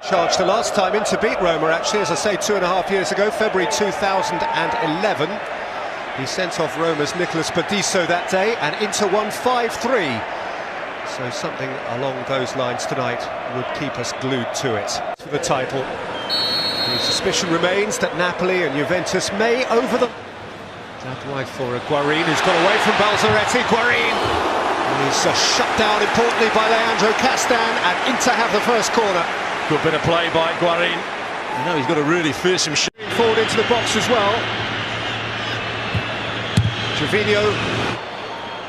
Charged the last time in to beat Roma, actually, as I say, 2.5 years ago, February 2011. He sent off Roma's Nicolas Paradiso that day, and Inter won 5-3. So something along those lines tonight would keep us glued to it. For the title, the suspicion remains that Napoli and Juventus may over the... Out wide for Guarin, who's got away from Balzaretti. Guarin is shut down importantly by Leandro Castan, and Inter have the first corner. Good bit of play by Guarin. You know, he's got a really fearsome shot. Forward into the box as well. Gervinho.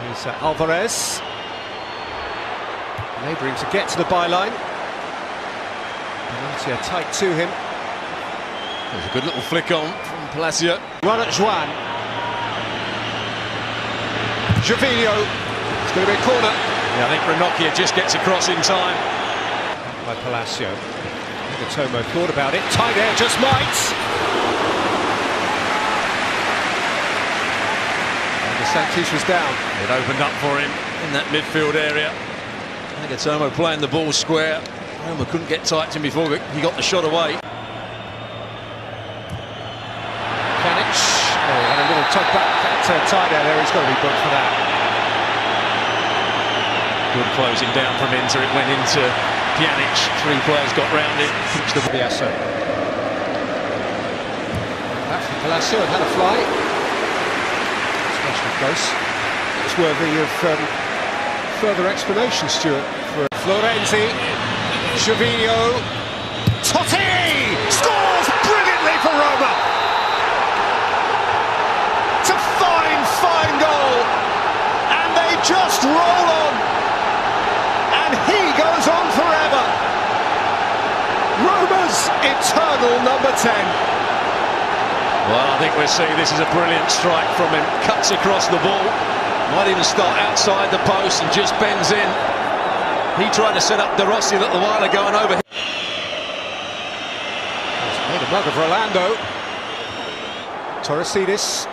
Here's Alvarez. Labouring to get to the byline. Benatia tight to him. There's a good little flick on from Palacio. Run at Juan. Gervinho. It's going to be a corner. Yeah, I think Ranocchia just gets across in time. By Palacio. Tomo thought about it. Tight air just might. And the Santis was down. It opened up for him in that midfield area. I think Tomo playing the ball square. Roma couldn't get tight to him before he got the shot away. Pjanic. Oh, had a little tug back at tight air there. He's got to be booked for that. Good closing down from Inter. It went into Pjanic. Three players got round it. The Biaso. Back from Palacio had a fly. Especially close. It's worthy of further explanation, Stuart. For Florenzi. Gervinho. Totti scores brilliantly for Roma. It's a fine, fine goal. And they just roll on. And he goes on forever. Roma's eternal number 10. Well, I think we'll see this is a brilliant strike from him. Cuts across the ball. Might even start outside the post and just bends in. He tried to set up De Rossi a little while ago and over. Made a mug of Rolando. Torresidis.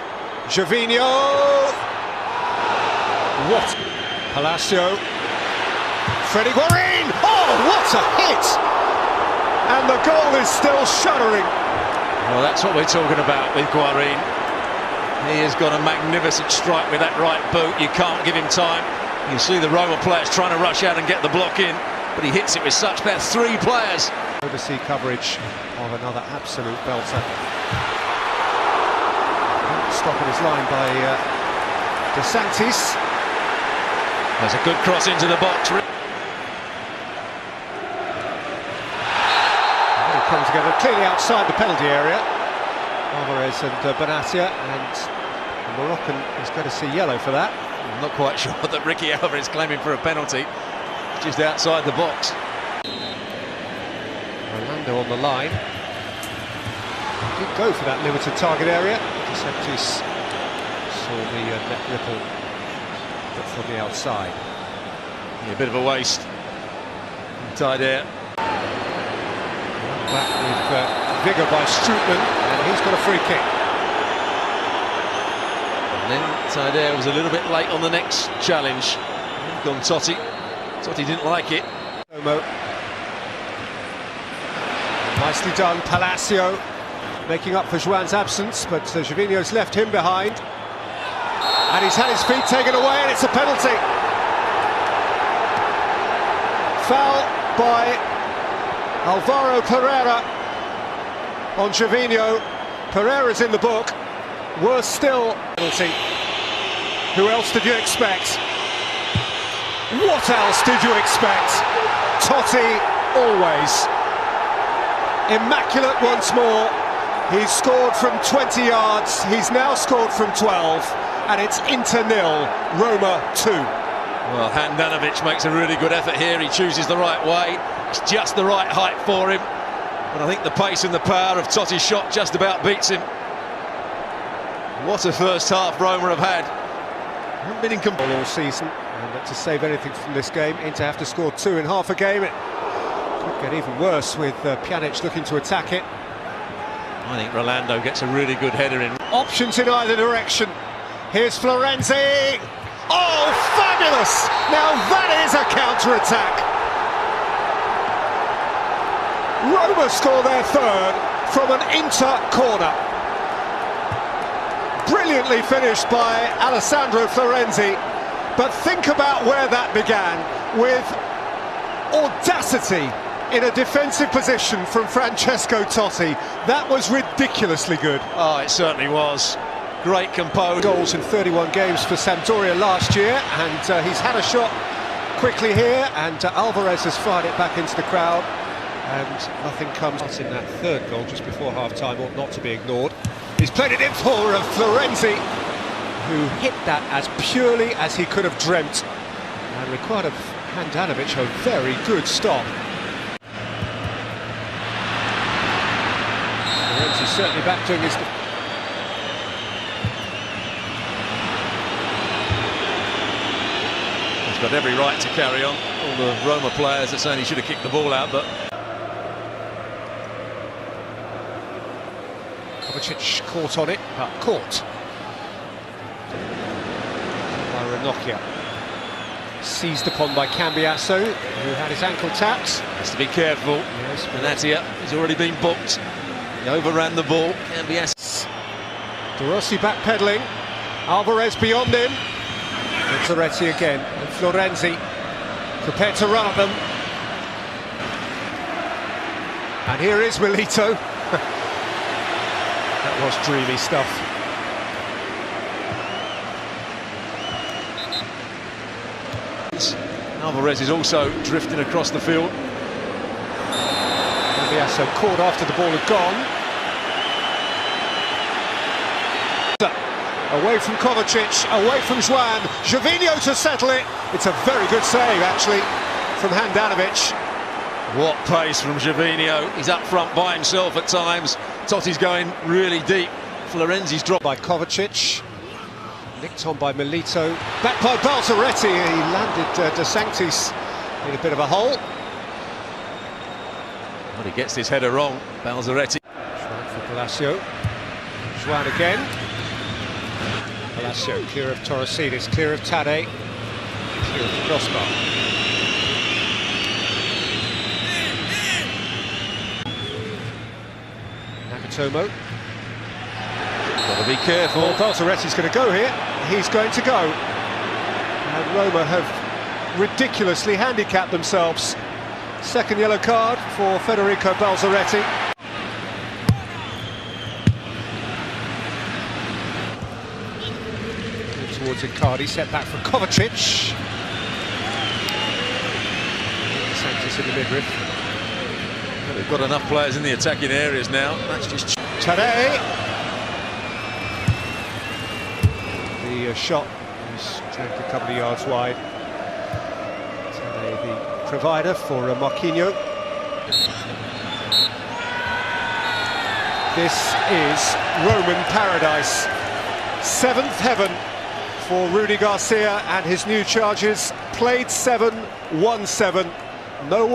Gervinho. What? Palacio. Freddy Guarin! Oh, what a hit! And the goal is still shuddering. Well, that's what we're talking about with Guarin. He has got a magnificent strike with that right boot. You can't give him time. You see the Roma players trying to rush out and get the block in, but he hits it with such about three players. Oversee coverage of another absolute belter. Stopping his line by De Santis. There's a good cross into the box. Come together clearly outside the penalty area. Alvarez and Benatia, and the Moroccan is going to see yellow for that. I'm not quite sure that Ricky Alvarez is claiming for a penalty, just outside the box. Rolando on the line. Did go for that limited target area. DeSantis saw the net ripple, but from the outside. Yeah, a bit of a waste. Tied air. Back with vigour by Strootman, and he's got a free kick. And then Taider was a little bit late on the next challenge. Gone Totti. Totti didn't like it. Nicely done, Palacio making up for Juan's absence, but Gervinho's left him behind. And he's had his feet taken away, and it's a penalty. Foul by Alvaro Pereira on Gervinho. Pereira's in the book. Worse still, penalty. Who else did you expect? What else did you expect? Totti, always. Immaculate once more. He's scored from 20 yards. He's now scored from 12. And it's Inter 0, Roma 2. Well, Handanovic makes a really good effort here. He chooses the right way. It's just the right height for him. But I think the pace and the power of Totti's shot just about beats him. What a first half Roma have had. Haven't been in control all season. And to save anything from this game, Inter have to score 2 in half a game. It could get even worse with Pjanic looking to attack it. I think Rolando gets a really good header in. Options in either direction. Here's Florenzi. Oh, fabulous! Now that is a counter-attack. Roma score their third from an Inter corner. Brilliantly finished by Alessandro Florenzi, but think about where that began, with audacity in a defensive position from Francesco Totti. That was ridiculously good. Oh, it certainly was. Great composure. Goals in 31 games for Sampdoria last year, and he's had a shot quickly here, and Alvarez has fired it back into the crowd, and nothing comes in that third goal just before half-time, ought not to be ignored. He's played it in for Florenzi, who hit that as purely as he could have dreamt, and required of Handanovic a very good stop. Florenzi's certainly back doing his... He's got every right to carry on. All the Roma players are saying he should have kicked the ball out, but... Kovacic caught on it, but caught by Ranocchia. Seized upon by Cambiasso, who had his ankle tapped. Has to be careful. Yes, Benatia has already been booked. He overran the ball. Cambiasso. De Rossi backpedaling. Alvarez beyond him. Zaretti again, and Florenzi prepared to run at them. And here is Milito. That was dreamy stuff. Alvarez is also drifting across the field. Cambiasso caught after the ball had gone. Away from Kovacic, away from Juan. Gervinho to settle it. It's a very good save, actually, from Handanovic. What pace from Gervinho. He's up front by himself at times. Totti's going really deep. Florenzi's dropped by Kovacic. Nicked on by Milito. Back by Balzaretti. He landed De Sanctis in a bit of a hole. But he gets his header wrong. Balzaretti. Trying for Palacio. Juan again. Palacio clear of Torresidis, clear of Tade, clear of the crossbar. Nagatomo. Got to be careful. Well, Balzaretti's going to go here. He's going to go. And Roma have ridiculously handicapped themselves. Second yellow card for Federico Balzaretti. Towards Icardi, set back from Kovacic. Sanctis in the midriff. They've got enough players in the attacking areas now. That's just... Today. The shot was taken a couple of yards wide. Today, the provider for Marquinhos. This is Roman paradise. Seventh heaven for Rudy Garcia and his new charges. Played 7, won 7. No one